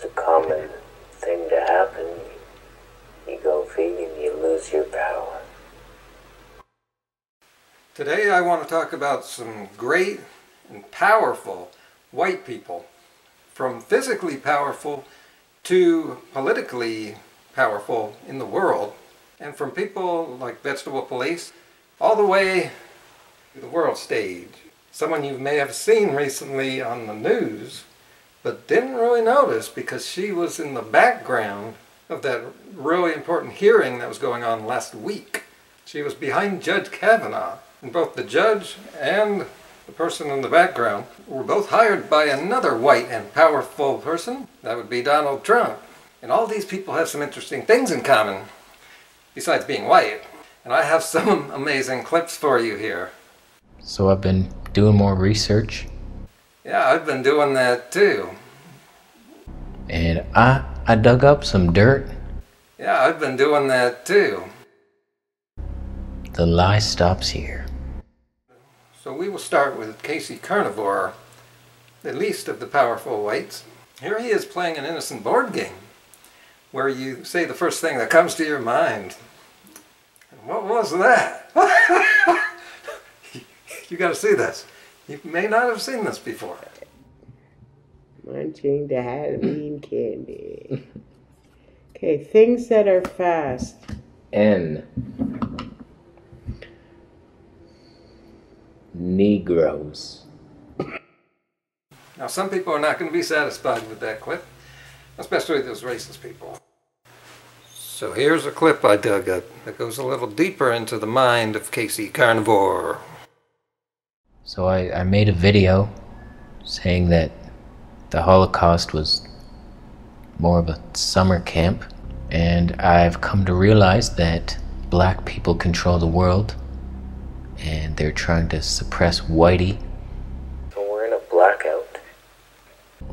a common thing to happen. You go vegan, you lose your power. Today I want to talk about some great and powerful white people. From physically powerful to politically powerful in the world. And from people like Vegetable Police all the way to the world stage. Someone you may have seen recently on the news but didn't really notice because she was in the background of that really important hearing that was going on last week. She was behind Judge Kavanaugh, and both the judge and the person in the background were both hired by another white and powerful person. That would be Donald Trump. And all these people have some interesting things in common, besides being white. And I have some amazing clips for you here. So I've been doing more research. Yeah, I've been doing that too. And I dug up some dirt. Yeah, I've been doing that too. The lie stops here. So we will start with Kasey Carnivore, the least of the powerful whites. Here he is playing an innocent board game, where you say the first thing that comes to your mind. And what was that? You gotta see this. You may not have seen this before. Munching the Halloween candy. Okay, things that are fast. N. Negroes. Now some people are not going to be satisfied with that clip, especially those racist people. So here's a clip I dug up that goes a little deeper into the mind of Kasey Carnivore. So I made a video saying that the Holocaust was more of a summer camp, and I've come to realize that black people control the world and they're trying to suppress whitey. So we're in a blackout.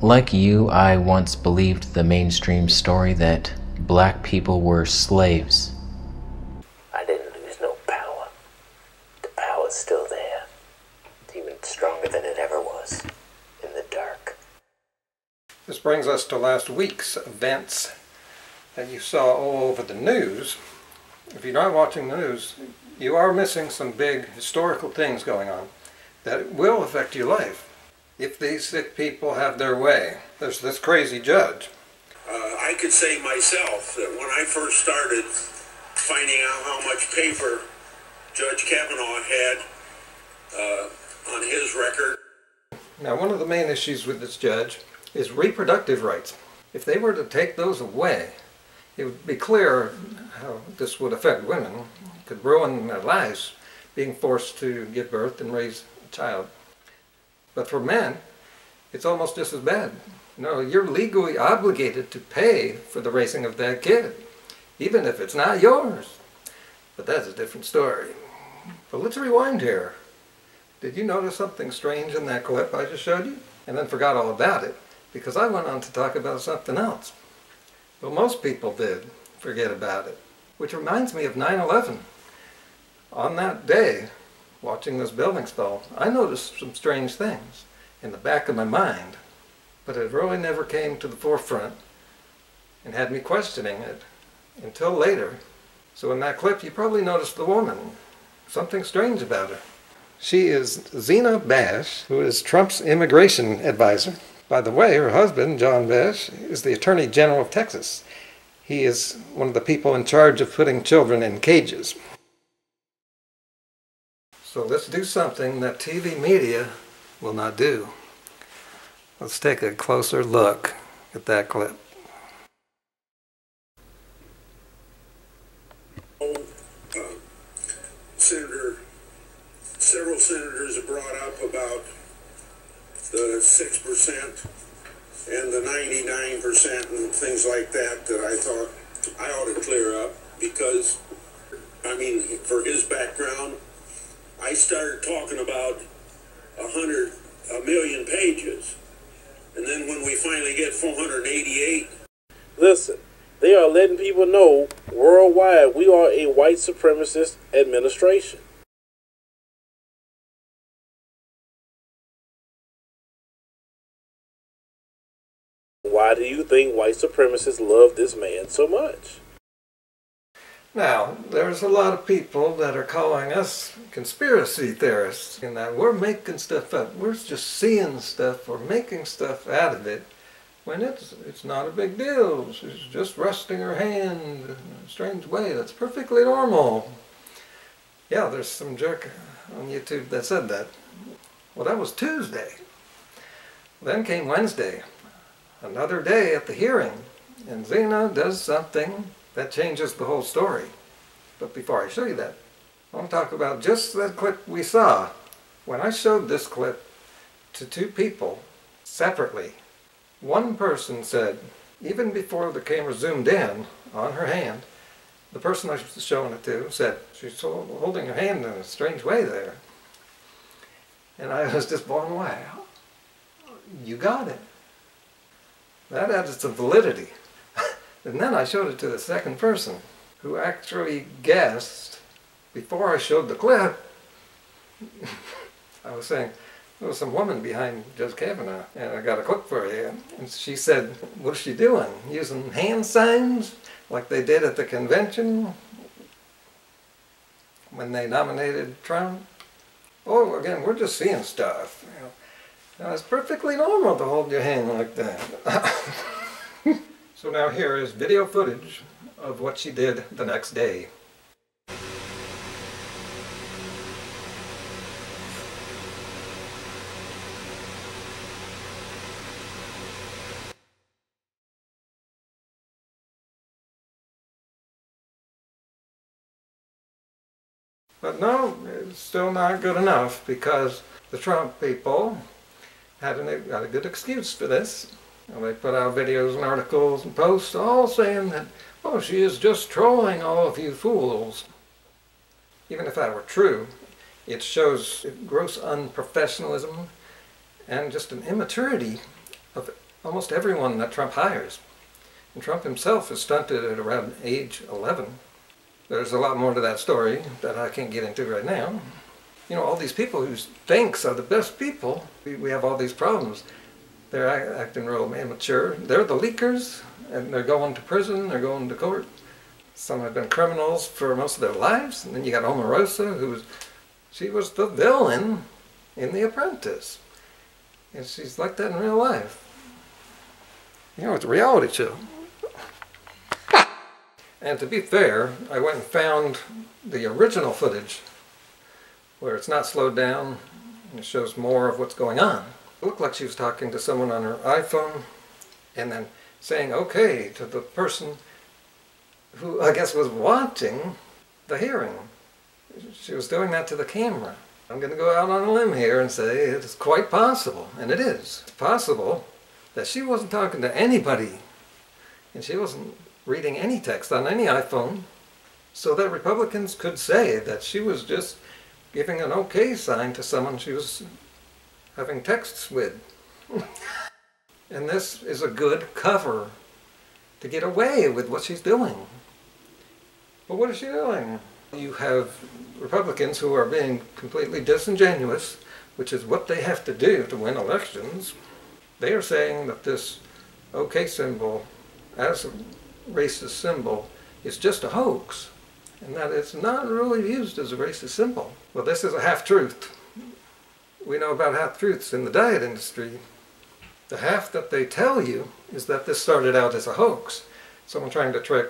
Like you, I once believed the mainstream story that black people were slaves. I didn't lose no power. The power's still there. It's even stronger than it ever was. In the dark. This brings us to last week's events that you saw all over the news. If you're not watching the news, you are missing some big historical things going on that will affect your life. If these sick people have their way, there's this crazy judge. I could say myself that when I first started finding out how much paper Judge Kavanaugh had on his record. Now, one of the main issues with this judge is reproductive rights. If they were to take those away, it would be clear how this would affect women. It could ruin their lives, being forced to give birth and raise a child. But for men, it's almost just as bad. No, you're legally obligated to pay for the raising of that kid, even if it's not yours. But that's a different story. But let's rewind here. Did you notice something strange in that clip I just showed you? And then forgot all about it, because I went on to talk about something else. Well, most people did forget about it, which reminds me of 9/11. On that day, watching those buildings fall, I noticed some strange things in the back of my mind, but it really never came to the forefront and had me questioning it until later. So in that clip, you probably noticed the woman, something strange about her. She is Zina Bash, who is Trump's immigration advisor. By the way, her husband, John Bash, is the Attorney General of Texas. He is one of the people in charge of putting children in cages. So let's do something that TV media will not do. Let's take a closer look at that clip. Several senators have brought up about the 6% and the 99% and things like that I thought I ought to clear up because, I mean, for his background, I started talking about a million pages. And then when we finally get 488. Listen, they are letting people know worldwide we are a white supremacist administration. Why do you think white supremacists love this man so much? Now, there's a lot of people that are calling us conspiracy theorists, and that we're making stuff up. We're just seeing stuff or making stuff out of it when it's not a big deal. She's just resting her hand in a strange way. That's perfectly normal. Yeah, there's some jerk on YouTube that said that. Well, that was Tuesday. Then came Wednesday, another day at the hearing, and Zina does something that changes the whole story. But before I show you that, I want to talk about just that clip we saw. When I showed this clip to two people separately, one person said, even before the camera zoomed in on her hand, the person I was showing it to said, she's holding her hand in a strange way there. And I was just blown away. You got it. That added some validity. And then I showed it to the second person, who actually guessed, before I showed the clip, I was saying, there was some woman behind Judge Kavanaugh, and I got a clip for you. And she said, what's she doing? Using hand signs like they did at the convention when they nominated Trump? Oh, again, we're just seeing stuff. You know. Now, it's perfectly normal to hold your hand like that. So now here is video footage of what she did the next day. But no, it's still not good enough, because the Trump people had a good excuse for this. And they put out videos and articles and posts all saying that, oh, she is just trolling all of you fools. Even if that were true, it shows gross unprofessionalism and just an immaturity of almost everyone that Trump hires. And Trump himself is stunted at around age 11. There's a lot more to that story that I can't get into right now. You know, all these people who thinks are the best people, we have all these problems. They're acting real immature. They're the leakers, and they're going to prison, they're going to court. Some have been criminals for most of their lives. And then you got Omarosa, she was the villain in The Apprentice. And she's like that in real life. You know, it's a reality show. And to be fair, I went and found the original footage where it's not slowed down and it shows more of what's going on. It looked like she was talking to someone on her iPhone and then saying okay to the person who I guess was watching the hearing. She was doing that to the camera. I'm going to go out on a limb here and say it's quite possible, and it is possible, that she wasn't talking to anybody and she wasn't reading any text on any iPhone, so that Republicans could say that she was just giving an okay sign to someone she was having texts with. And this is a good cover to get away with what she's doing. But what is she doing? You have Republicans who are being completely disingenuous, which is what they have to do to win elections. They are saying that this OK symbol, as a racist symbol, is just a hoax, and that it's not really used as a racist symbol. Well, this is a half-truth. We know about half-truths in the diet industry. The half that they tell you is that this started out as a hoax, someone trying to trick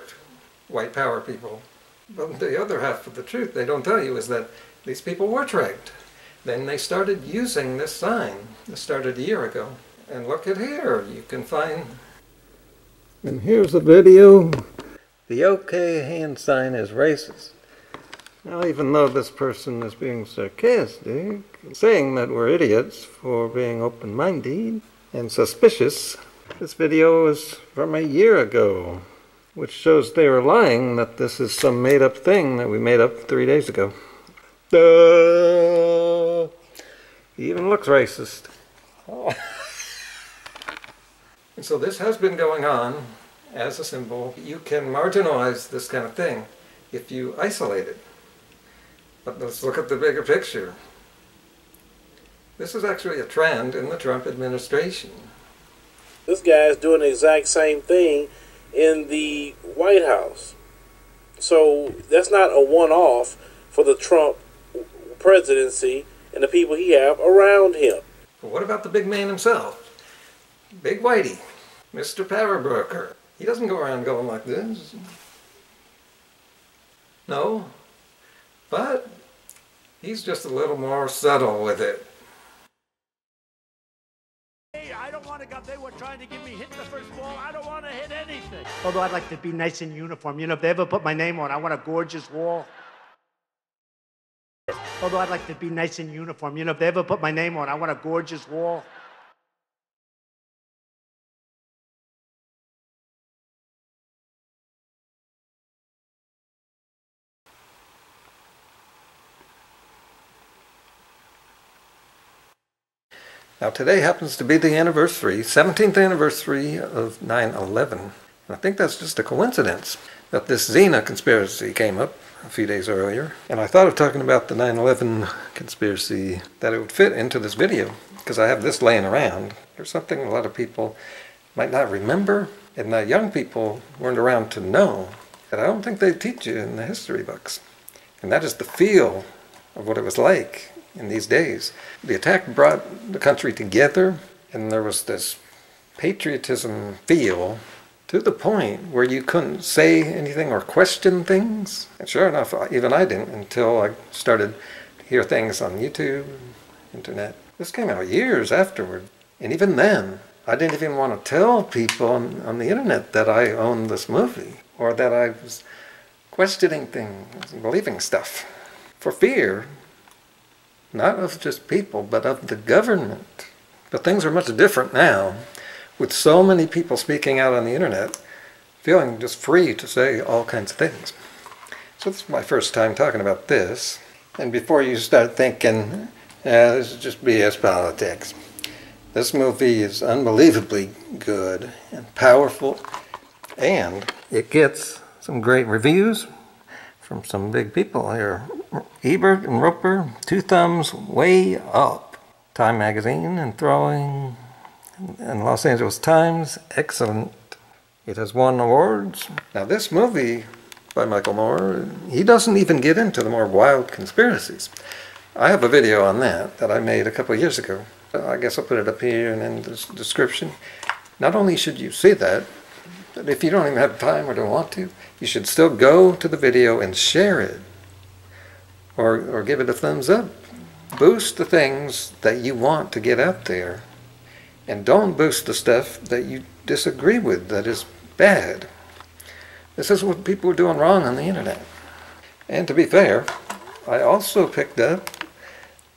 white power people. But the other half of the truth they don't tell you is that these people were tricked. Then they started using this sign. This started a year ago. And look at here, you can find... And here's a video. The OK hand sign is racist. Now, even though this person is being sarcastic, saying that we're idiots for being open-minded and suspicious, this video is from a year ago, which shows they are lying that this is some made-up thing that we made up 3 days ago. Duh! He even looks racist. Oh. And so this has been going on as a symbol. You can marginalize this kind of thing if you isolate it. But let's look at the bigger picture. This is actually a trend in the Trump administration. This guy is doing the exact same thing in the White House. So that's not a one-off for the Trump presidency and the people he have around him. But what about the big man himself? Big Whitey, Mr. Power Broker. He doesn't go around going like this. No, but he's just a little more subtle with it. I don't want to go. They were trying to give me hit the first ball. I don't want to hit anything. Although I'd like to be nice in uniform. You know, if they ever put my name on, I want a gorgeous wall. Although I'd like to be nice in uniform. You know, if they ever put my name on, I want a gorgeous wall. Now today happens to be the anniversary, 17th anniversary of 9/11. And I think that's just a coincidence that this Zina conspiracy came up a few days earlier. And I thought of talking about the 9/11 conspiracy, that it would fit into this video, because I have this laying around. There's something a lot of people might not remember, and the young people weren't around to know, that I don't think they teach you in the history books. And that is the feel of what it was like in these days. The attack brought the country together, and there was this patriotism feel to the point where you couldn't say anything or question things. And sure enough, even I didn't until I started to hear things on YouTube, internet. This came out years afterward. And even then, I didn't even want to tell people on the internet that I owned this movie, or that I was questioning things and believing stuff, for fear not of just people, but of the government. But things are much different now, with so many people speaking out on the internet, feeling just free to say all kinds of things. So this is my first time talking about this. And before you start thinking, this is just BS politics, this movie is unbelievably good and powerful, and it gets some great reviews from some big people here. Ebert and Roper, 2 thumbs way up. Time magazine and Throwing and Los Angeles Times, excellent. It has won awards. Now this movie by Michael Moore, he doesn't even get into the more wild conspiracies. I have a video on that I made a couple of years ago. I guess I'll put it up here and in the description. Not only should you see that, but if you don't even have time or don't want to, you should still go to the video and share it. Or give it a thumbs up. Boost the things that you want to get out there. And don't boost the stuff that you disagree with, that is bad. This is what people are doing wrong on the internet. And to be fair, I also picked up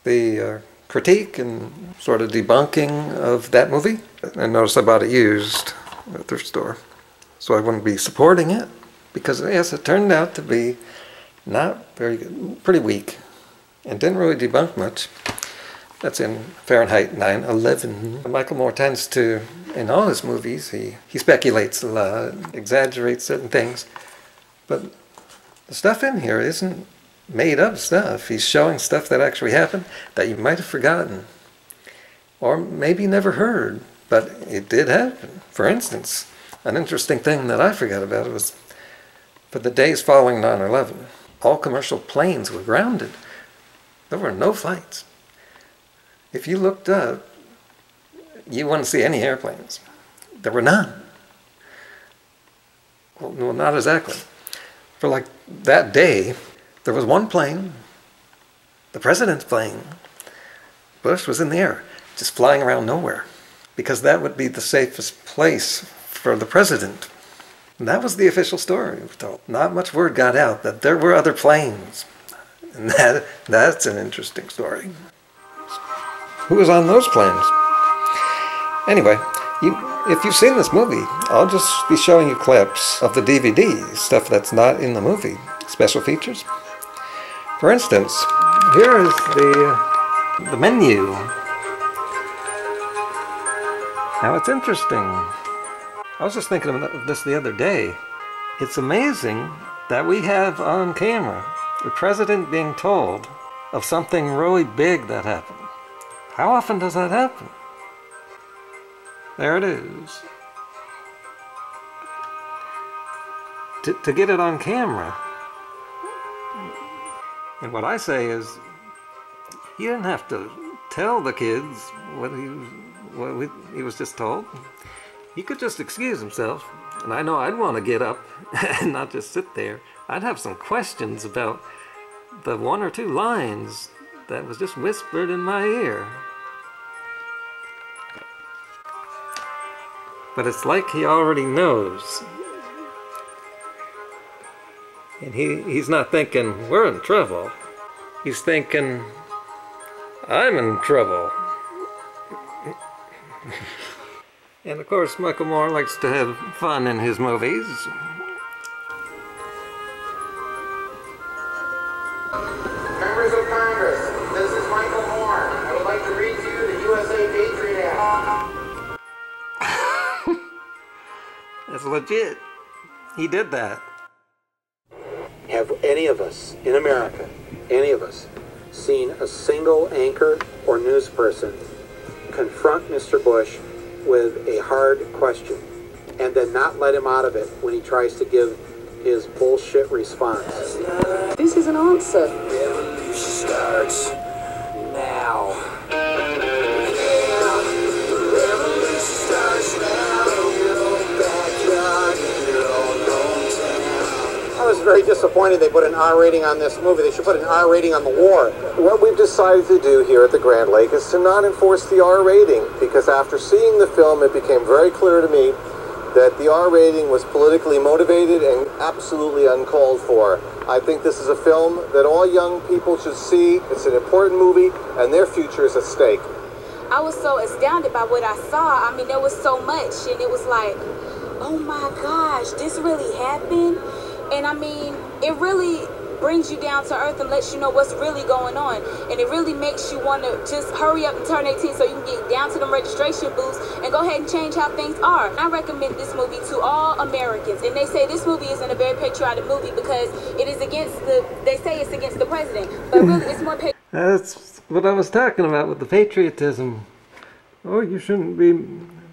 the critique and sort of debunking of that movie. And notice I bought it used at a thrift store. So I wouldn't be supporting it, because yes, it turned out to be not very good, pretty weak, and didn't really debunk much. That's in Fahrenheit 9/11. Michael Moore tends to, in all his movies, he speculates a lot, exaggerates certain things, but the stuff in here isn't made up stuff. He's showing stuff that actually happened that you might have forgotten, or maybe never heard, but it did happen. For instance, an interesting thing that I forgot about was, for the days following 9/11, all commercial planes were grounded. There were no flights. If you looked up, you wouldn't see any airplanes. There were none. Well, not exactly. For like that day, there was one plane, the president's plane. Bush was in the air, just flying around nowhere, because that would be the safest place for the president. And that was the official story, we're told. Not much word got out that there were other planes. And that's an interesting story. Who was on those planes? Anyway, if you've seen this movie, I'll just be showing you clips of the DVD, stuff that's not in the movie, special features. For instance, here is the menu. Now it's interesting. I was just thinking of this the other day. It's amazing that we have on camera the president being told of something really big that happened. How often does that happen? There it is. To get it on camera. And what I say is, you didn't have to tell the kids what he was just told. He could just excuse himself. And I know I'd want to get up and not just sit there. I'd have some questions about the 1 or 2 lines that was just whispered in my ear. But it's like he already knows. And he's not thinking, we're in trouble. He's thinking, I'm in trouble. And of course, Michael Moore likes to have fun in his movies. Members of Congress, this is Michael Moore. I would like to read to you the USA Patriot Act. That's legit. He did that. Have any of us in America, any of us, seen a single anchor or news person confront Mr. Bush with a hard question and then not let him out of it when he tries to give his bullshit response? This is an answer. Revolution starts now. Revolution starts now in your backyard, in your own hometown. I was very disappointed they put an R rating on this movie. They should put an R rating on the war. What we've decided to do here at the Grand Lake is to not enforce the R rating, because after seeing the film, it became very clear to me that the R rating was politically motivated and absolutely uncalled for. I think this is a film that all young people should see. It's an important movie, and their future is at stake. I was so astounded by what I saw. I mean, there was so much, and it was like, oh my gosh, this really happened? And I mean, it really brings you down to earth and lets you know what's really going on. And it really makes you want to just hurry up and turn 18 so you can get down to them registration booths and go ahead and change how things are. I recommend this movie to all Americans. And they say this movie isn't a very patriotic movie because it is against they say it's against the president. But really, it's more patriotic. That's what I was talking about with the patriotism. Oh, you shouldn't be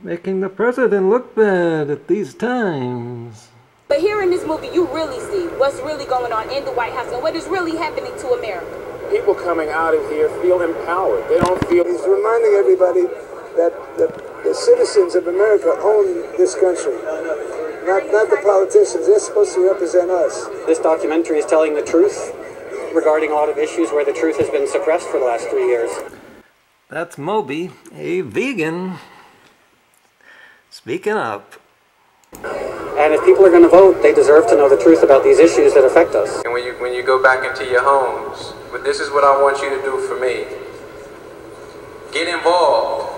making the president look bad at these times. But here in this movie, you really see what's really going on in the White House and what is really happening to America. People coming out of here feel empowered. They don't feel... He's reminding everybody that the citizens of America own this country, not the politicians. They're supposed to represent us. This documentary is telling the truth regarding a lot of issues where the truth has been suppressed for the last 3 years. That's Moby, a vegan, speaking up. And if people are going to vote, they deserve to know the truth about these issues that affect us. And when you go back into your homes, but this is what I want you to do for me. Get involved.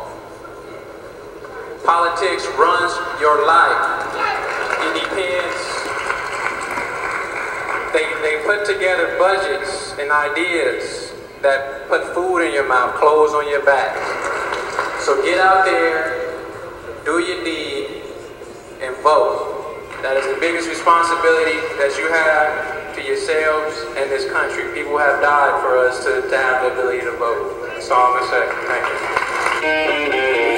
Politics runs your life. It depends. They put together budgets and ideas that put food in your mouth, clothes on your back. So get out there, do your deed, and vote. That is the biggest responsibility that you have to yourselves and this country. People have died for us to have the ability to vote. That's all I'm going to say. Thank you.